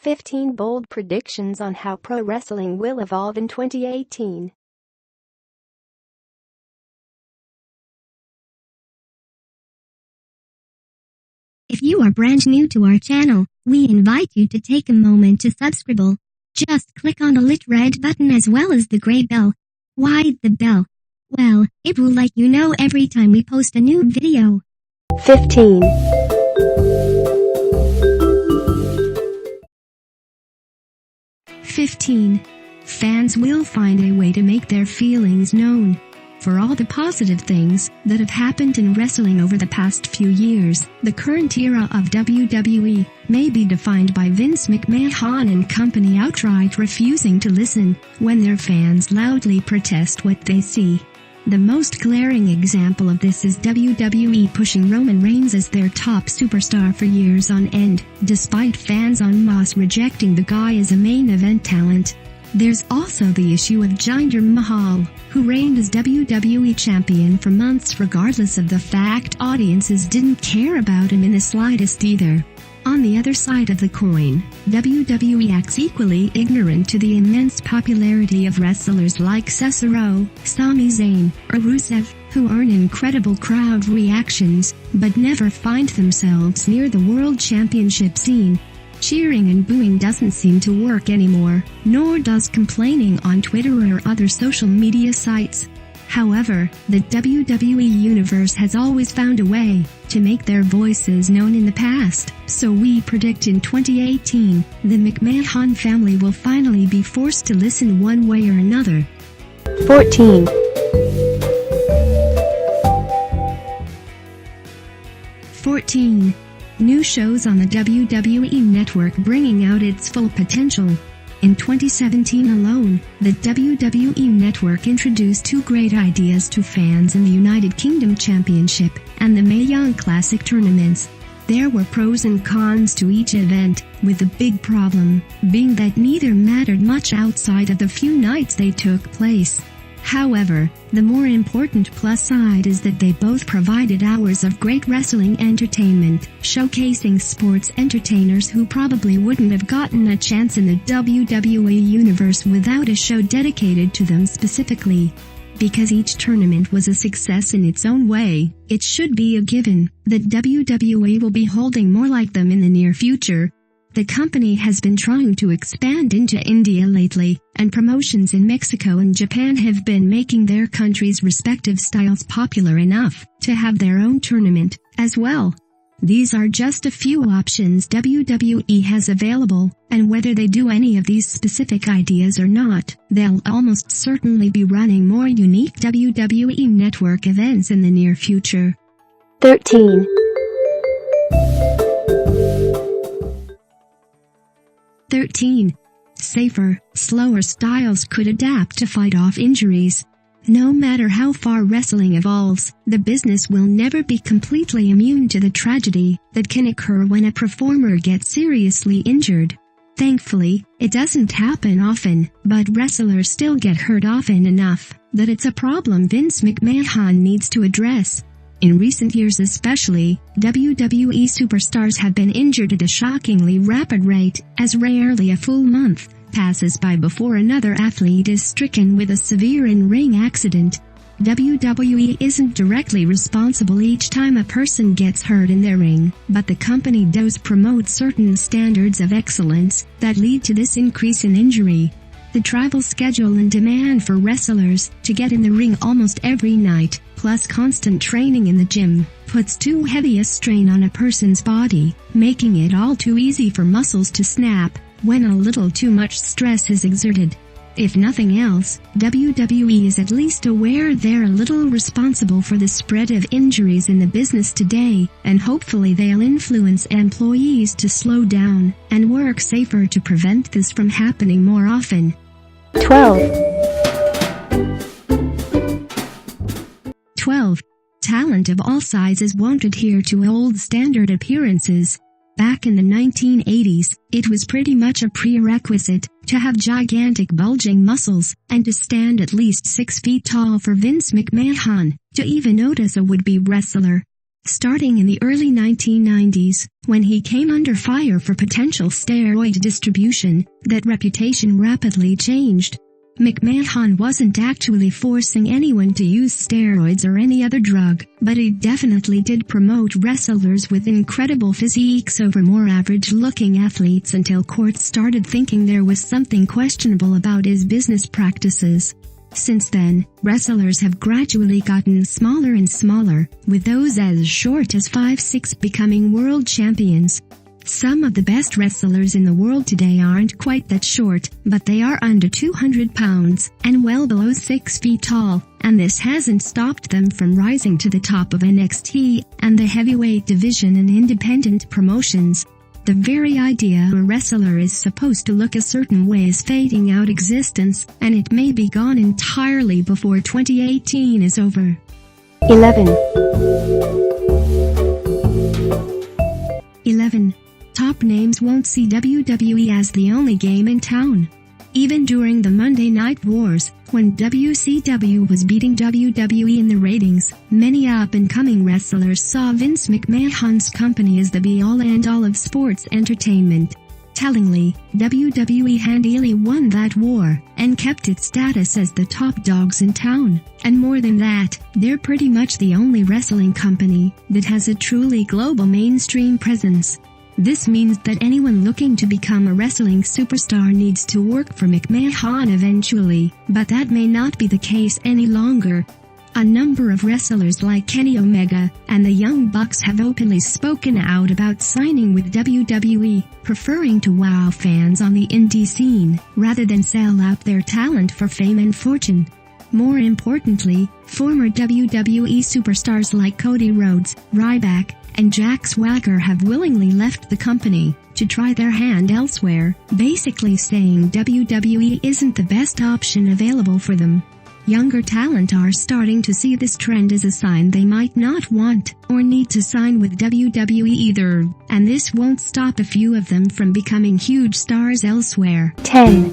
15 bold predictions on how pro wrestling will evolve in 2018. If you are brand new to our channel, we invite you to take a moment to subscribe. Just click on the lit red button as well as the gray bell. Why the bell? Well, it will let you know every time we post a new video. 15. Fans will find a way to make their feelings known. For all the positive things that have happened in wrestling over the past few years, the current era of WWE may be defined by Vince McMahon and company outright refusing to listen when their fans loudly protest what they see. The most glaring example of this is WWE pushing Roman Reigns as their top superstar for years on end, despite fans en masse rejecting the guy as a main event talent. There's also the issue of Jinder Mahal, who reigned as WWE champion for months regardless of the fact audiences didn't care about him in the slightest either. On the other side of the coin, WWE acts equally ignorant to the immense popularity of wrestlers like Cesaro, Sami Zayn, or Rusev, who earn incredible crowd reactions, but never find themselves near the world championship scene. Cheering and booing doesn't seem to work anymore, nor does complaining on Twitter or other social media sites. However, the WWE Universe has always found a way to make their voices known in the past, so we predict in 2018, the McMahon family will finally be forced to listen one way or another. 14. New shows on the WWE Network bringing out its full potential. In 2017 alone, the WWE Network introduced two great ideas to fans in the United Kingdom Championship and the Mae Young Classic tournaments. There were pros and cons to each event, with the big problem being that neither mattered much outside of the few nights they took place. However, the more important plus side is that they both provided hours of great wrestling entertainment, showcasing sports entertainers who probably wouldn't have gotten a chance in the WWE Universe without a show dedicated to them specifically. Because each tournament was a success in its own way, it should be a given that WWE will be holding more like them in the near future. The company has been trying to expand into India lately, and promotions in Mexico and Japan have been making their countries' respective styles popular enough to have their own tournament as well. These are just a few options WWE has available, and whether they do any of these specific ideas or not, they'll almost certainly be running more unique WWE Network events in the near future. 13. Safer, slower styles could adapt to fight off injuries. No matter how far wrestling evolves, the business will never be completely immune to the tragedy that can occur when a performer gets seriously injured. Thankfully, it doesn't happen often, but wrestlers still get hurt often enough that it's a problem Vince McMahon needs to address. In recent years especially, WWE superstars have been injured at a shockingly rapid rate, as rarely a full month passes by before another athlete is stricken with a severe in-ring accident. WWE isn't directly responsible each time a person gets hurt in their ring, but the company does promote certain standards of excellence that lead to this increase in injury. The travel schedule and demand for wrestlers to get in the ring almost every night, plus constant training in the gym, puts too heavy a strain on a person's body, making it all too easy for muscles to snap when a little too much stress is exerted. If nothing else, WWE is at least aware they're a little responsible for the spread of injuries in the business today, and hopefully they'll influence employees to slow down and work safer to prevent this from happening more often. 12. Talent of all sizes won't adhere to old standard appearances. Back in the 1980s, it was pretty much a prerequisite to have gigantic bulging muscles and to stand at least 6 feet tall for Vince McMahon to even notice a would-be wrestler. Starting in the early 1990s, when he came under fire for potential steroid distribution, that reputation rapidly changed. McMahon wasn't actually forcing anyone to use steroids or any other drug, but he definitely did promote wrestlers with incredible physiques over more average-looking athletes until courts started thinking there was something questionable about his business practices. Since then, wrestlers have gradually gotten smaller and smaller, with those as short as 5'6" becoming world champions. Some of the best wrestlers in the world today aren't quite that short, but they are under 200 pounds and well below 6 feet tall, and this hasn't stopped them from rising to the top of NXT and the heavyweight division and independent promotions. The very idea a wrestler is supposed to look a certain way is fading out existence, and it may be gone entirely before 2018 is over. 11. 11. Top names won't see WWE as the only game in town. Even during the Monday Night Wars, when WCW was beating WWE in the ratings, many up-and-coming wrestlers saw Vince McMahon's company as the be-all and all of sports entertainment. Tellingly, WWE handily won that war, and kept its status as the top dogs in town. And more than that, they're pretty much the only wrestling company that has a truly global mainstream presence. This means that anyone looking to become a wrestling superstar needs to work for McMahon eventually, but that may not be the case any longer. A number of wrestlers like Kenny Omega and the Young Bucks have openly spoken out about signing with WWE, preferring to wow fans on the indie scene, rather than sell out their talent for fame and fortune. More importantly, former WWE superstars like Cody Rhodes, Ryback, and Jack Swagger have willingly left the company to try their hand elsewhere, basically saying WWE isn't the best option available for them. Younger talent are starting to see this trend as a sign they might not want or need to sign with WWE either, and this won't stop a few of them from becoming huge stars elsewhere. 10.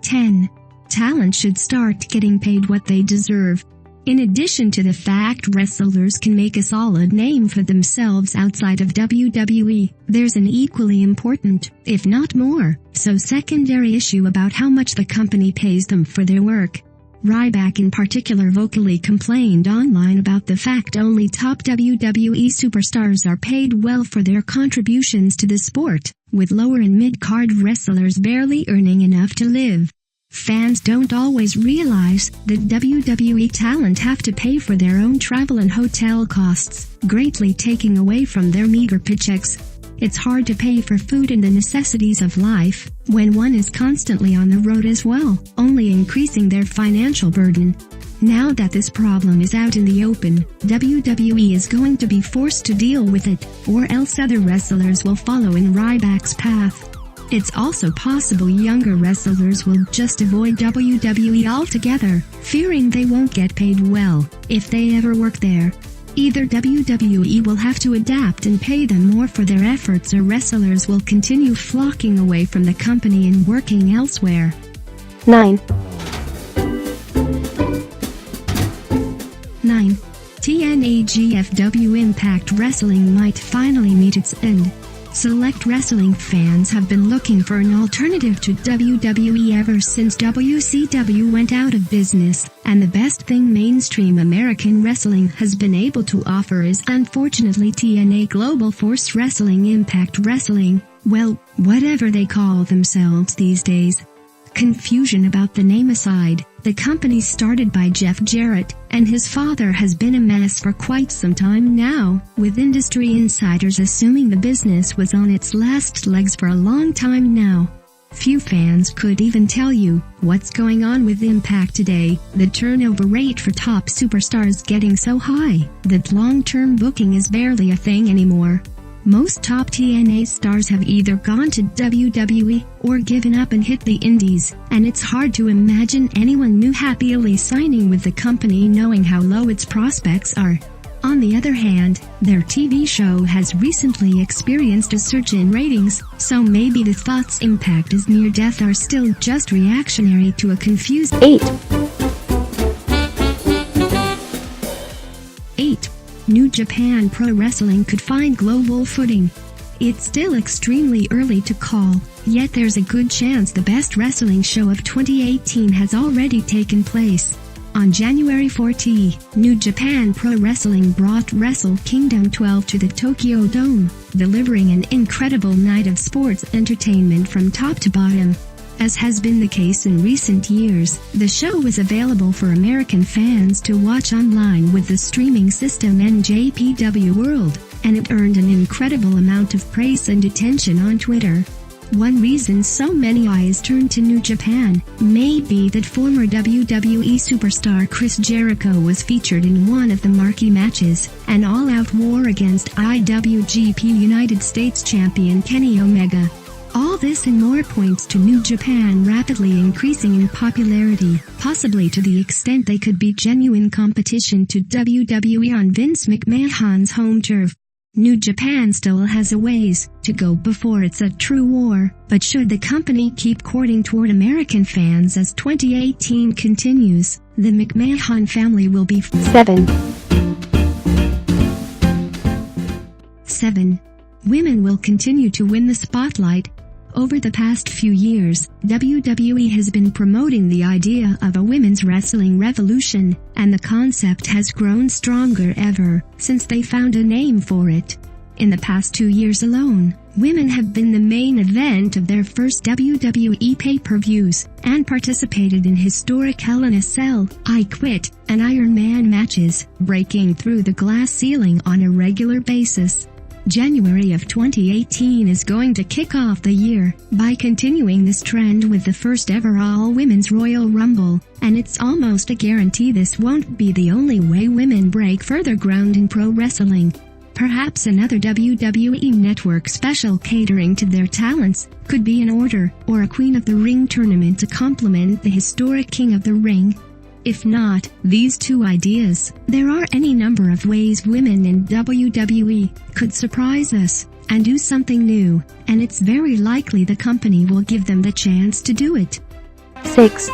10. Talent should start getting paid what they deserve. In addition to the fact wrestlers can make a solid name for themselves outside of WWE, there's an equally important, if not more, so secondary issue about how much the company pays them for their work. Ryback in particular vocally complained online about the fact only top WWE superstars are paid well for their contributions to the sport, with lower and mid-card wrestlers barely earning enough to live. Fans don't always realize that WWE talent have to pay for their own travel and hotel costs, greatly taking away from their meager paychecks. It's hard to pay for food and the necessities of life when one is constantly on the road as well, only increasing their financial burden. Now that this problem is out in the open, WWE is going to be forced to deal with it, or else other wrestlers will follow in Ryback's path. It's also possible younger wrestlers will just avoid WWE altogether, fearing they won't get paid well if they ever work there. Either WWE will have to adapt and pay them more for their efforts, or wrestlers will continue flocking away from the company and working elsewhere. 9. 9. TNA GFW Impact Wrestling might finally meet its end. Select wrestling fans have been looking for an alternative to WWE ever since WCW went out of business, and the best thing mainstream American wrestling has been able to offer is unfortunately TNA Global Force Wrestling Impact Wrestling, well, whatever they call themselves these days. Confusion about the name aside, the company started by Jeff Jarrett and his father has been a mess for quite some time now, with industry insiders assuming the business was on its last legs for a long time now. Few fans could even tell you what's going on with Impact today, the turnover rate for top superstars getting so high that long-term booking is barely a thing anymore. Most top TNA stars have either gone to WWE or given up and hit the indies, and it's hard to imagine anyone new happily signing with the company knowing how low its prospects are. On the other hand, their TV show has recently experienced a surge in ratings, so maybe the thought's impact as near death are still just reactionary to a confused 8. 8. New Japan Pro Wrestling could find global footing. It's still extremely early to call, yet there's a good chance the best wrestling show of 2018 has already taken place. On January 14, New Japan Pro Wrestling brought Wrestle Kingdom 12 to the Tokyo Dome, delivering an incredible night of sports entertainment from top to bottom. As has been the case in recent years, the show was available for American fans to watch online with the streaming system NJPW World, and it earned an incredible amount of praise and attention on Twitter. One reason so many eyes turned to New Japan may be that former WWE superstar Chris Jericho was featured in one of the marquee matches, an all-out war against IWGP United States champion Kenny Omega. All this and more points to New Japan rapidly increasing in popularity, possibly to the extent they could be genuine competition to WWE on Vince McMahon's home turf. New Japan still has a ways to go before it's a true war, but should the company keep courting toward American fans as 2018 continues, the McMahon family will be 7. 7. Women will continue to win the spotlight. Over the past few years, WWE has been promoting the idea of a women's wrestling revolution, and the concept has grown stronger ever since they found a name for it. In the past 2 years alone, women have been the main event of their first WWE pay-per-views, and participated in historic Hell in a Cell, I Quit, and Iron Man matches, breaking through the glass ceiling on a regular basis. January of 2018 is going to kick off the year by continuing this trend with the first ever all-women's Royal Rumble, and it's almost a guarantee this won't be the only way women break further ground in pro wrestling. Perhaps another WWE Network special catering to their talents could be in order, or a Queen of the Ring tournament to complement the historic King of the Ring. If not these two ideas, there are any number of ways women in WWE could surprise us and do something new, and it's very likely the company will give them the chance to do it. 6.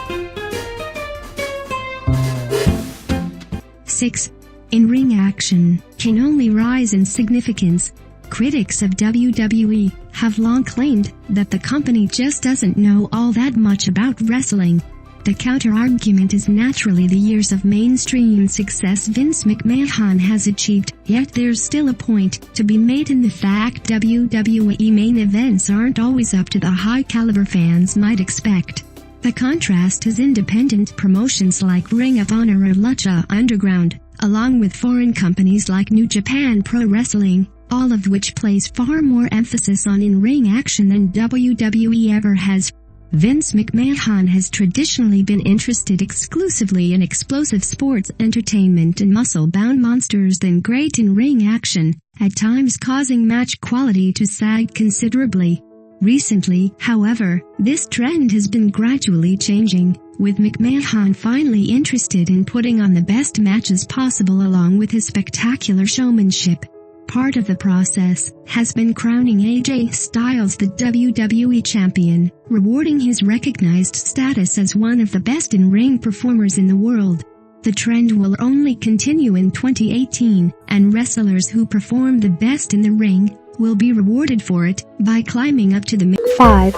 6. In-ring action can only rise in significance. Critics of WWE have long claimed that the company just doesn't know all that much about wrestling. The counter-argument is naturally the years of mainstream success Vince McMahon has achieved, yet there's still a point to be made in the fact WWE main events aren't always up to the high-caliber fans might expect. The contrast is independent promotions like Ring of Honor or Lucha Underground, along with foreign companies like New Japan Pro Wrestling, all of which place far more emphasis on in-ring action than WWE ever has. Vince McMahon has traditionally been interested exclusively in explosive sports entertainment and muscle-bound monsters than great in-ring action, at times causing match quality to sag considerably. Recently, however, this trend has been gradually changing, with McMahon finally interested in putting on the best matches possible along with his spectacular showmanship. Part of the process has been crowning AJ Styles the WWE Champion, rewarding his recognized status as one of the best in-ring performers in the world. The trend will only continue in 2018, and wrestlers who perform the best in the ring will be rewarded for it by climbing up to the 5.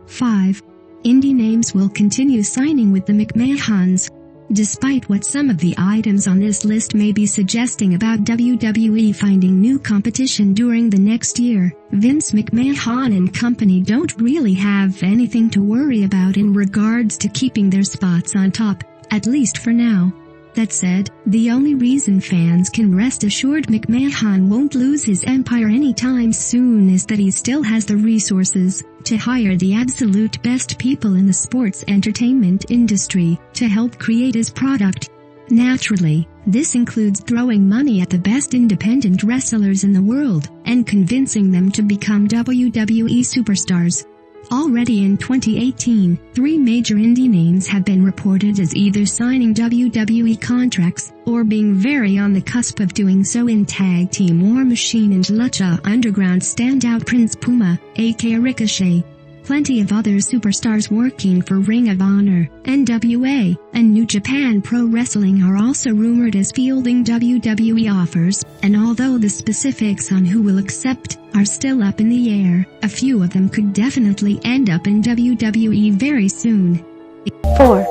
5. Indie names will continue signing with the McMahons. Despite what some of the items on this list may be suggesting about WWE finding new competition during the next year, Vince McMahon and company don't really have anything to worry about in regards to keeping their spots on top, at least for now. That said, the only reason fans can rest assured McMahon won't lose his empire anytime soon is that he still has the resources to hire the absolute best people in the sports entertainment industry to help create his product. Naturally, this includes throwing money at the best independent wrestlers in the world and convincing them to become WWE superstars. Already in 2018, 3 major indie names have been reported as either signing WWE contracts or being very on the cusp of doing so in Tag Team War Machine and Lucha Underground standout Prince Puma, aka Ricochet. Plenty of other superstars working for Ring of Honor, NWA, and New Japan Pro Wrestling are also rumored as fielding WWE offers, and although the specifics on who will accept are still up in the air, a few of them could definitely end up in WWE very soon. 4.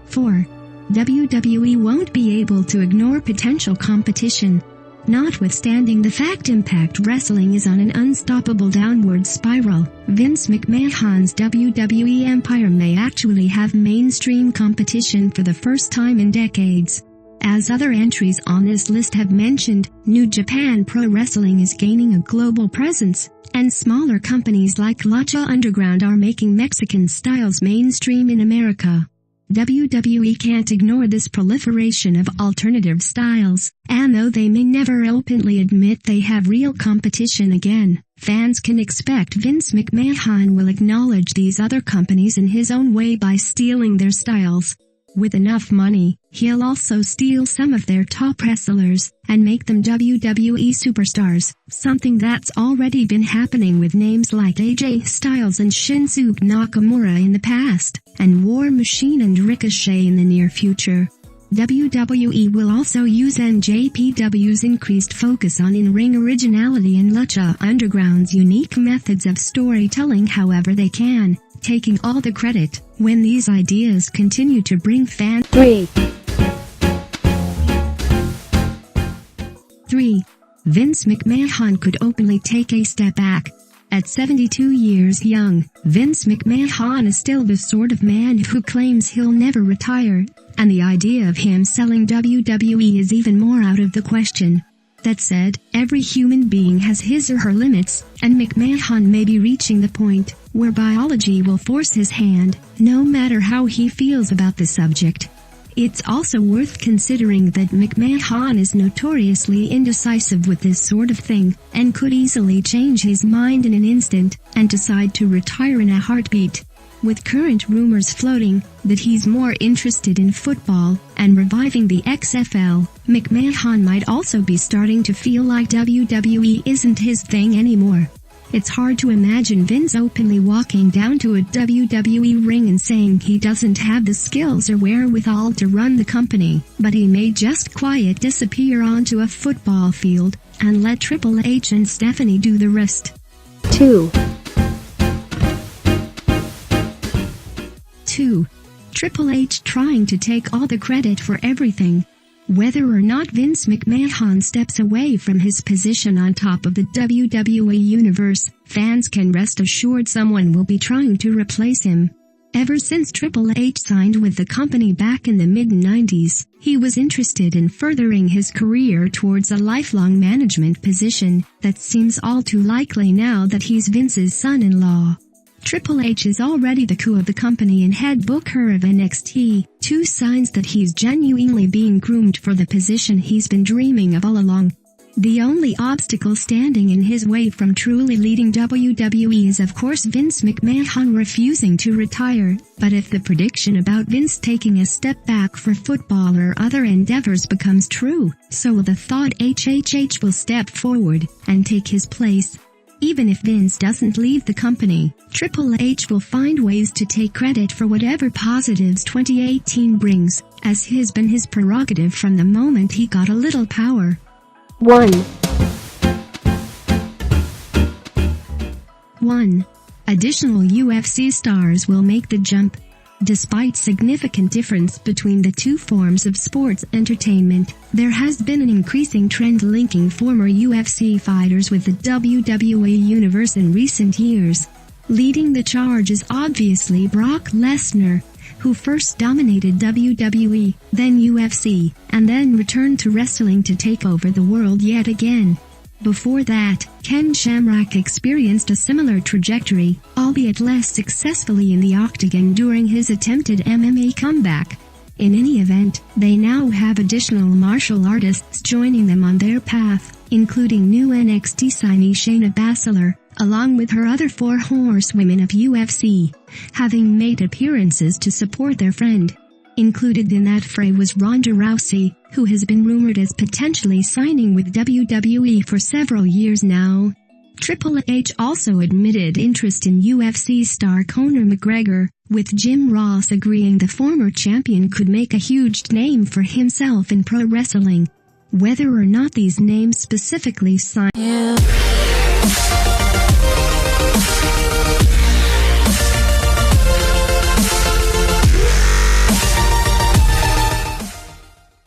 4. WWE won't be able to ignore potential competition. Notwithstanding the fact Impact Wrestling is on an unstoppable downward spiral, Vince McMahon's WWE empire may actually have mainstream competition for the first time in decades. As other entries on this list have mentioned, New Japan Pro Wrestling is gaining a global presence, and smaller companies like Lucha Underground are making Mexican styles mainstream in America. WWE can't ignore this proliferation of alternative styles, and though they may never openly admit they have real competition again, fans can expect Vince McMahon will acknowledge these other companies in his own way by stealing their styles. With enough money, he'll also steal some of their top wrestlers and make them WWE superstars, something that's already been happening with names like AJ Styles and Shinsuke Nakamura in the past, and War Machine and Ricochet in the near future. WWE will also use NJPW's increased focus on in-ring originality and Lucha Underground's unique methods of storytelling however they can, taking all the credit when these ideas continue to bring fans. 3. 3. Vince McMahon could openly take a step back. At 72 years young, Vince McMahon is still the sort of man who claims he'll never retire, and the idea of him selling WWE is even more out of the question. That said, every human being has his or her limits, and McMahon may be reaching the point where biology will force his hand, no matter how he feels about the subject. It's also worth considering that McMahon is notoriously indecisive with this sort of thing, and could easily change his mind in an instant and decide to retire in a heartbeat. With current rumors floating that he's more interested in football and reviving the XFL, McMahon might also be starting to feel like WWE isn't his thing anymore. It's hard to imagine Vince openly walking down to a WWE ring and saying he doesn't have the skills or wherewithal to run the company, but he may just quiet disappear onto a football field and let Triple H and Stephanie do the rest. 2. 2. Triple H trying to take all the credit for everything. Whether or not Vince McMahon steps away from his position on top of the WWE universe, fans can rest assured someone will be trying to replace him. Ever since Triple H signed with the company back in the mid-90s, he was interested in furthering his career towards a lifelong management position that seems all too likely now that he's Vince's son-in-law. Triple H is already the coup of the company and head booker of NXT, 2 signs that he's genuinely being groomed for the position he's been dreaming of all along. The only obstacle standing in his way from truly leading WWE is of course Vince McMahon refusing to retire, but if the prediction about Vince taking a step back for football or other endeavors becomes true, so will the thought HHH will step forward and take his place. Even if Vince doesn't leave the company, Triple H will find ways to take credit for whatever positives 2018 brings, as has been his prerogative from the moment he got a little power. 1. 1. Additional UFC stars will make the jump. Despite significant difference between the two forms of sports entertainment, there has been an increasing trend linking former UFC fighters with the WWE universe in recent years. Leading the charge is obviously Brock Lesnar, who first dominated WWE, then UFC, and then returned to wrestling to take over the world yet again. Before that, Ken Shamrock experienced a similar trajectory, albeit less successfully in the octagon during his attempted MMA comeback. In any event, they now have additional martial artists joining them on their path. including new NXT signee Shayna Baszler, along with her other 4 horsewomen of UFC, having made appearances to support their friend. Included in that fray was Ronda Rousey, who has been rumored as potentially signing with WWE for several years now. Triple H also admitted interest in UFC star Conor McGregor, with Jim Ross agreeing the former champion could make a huge name for himself in pro wrestling. Whether or not these names specifically sign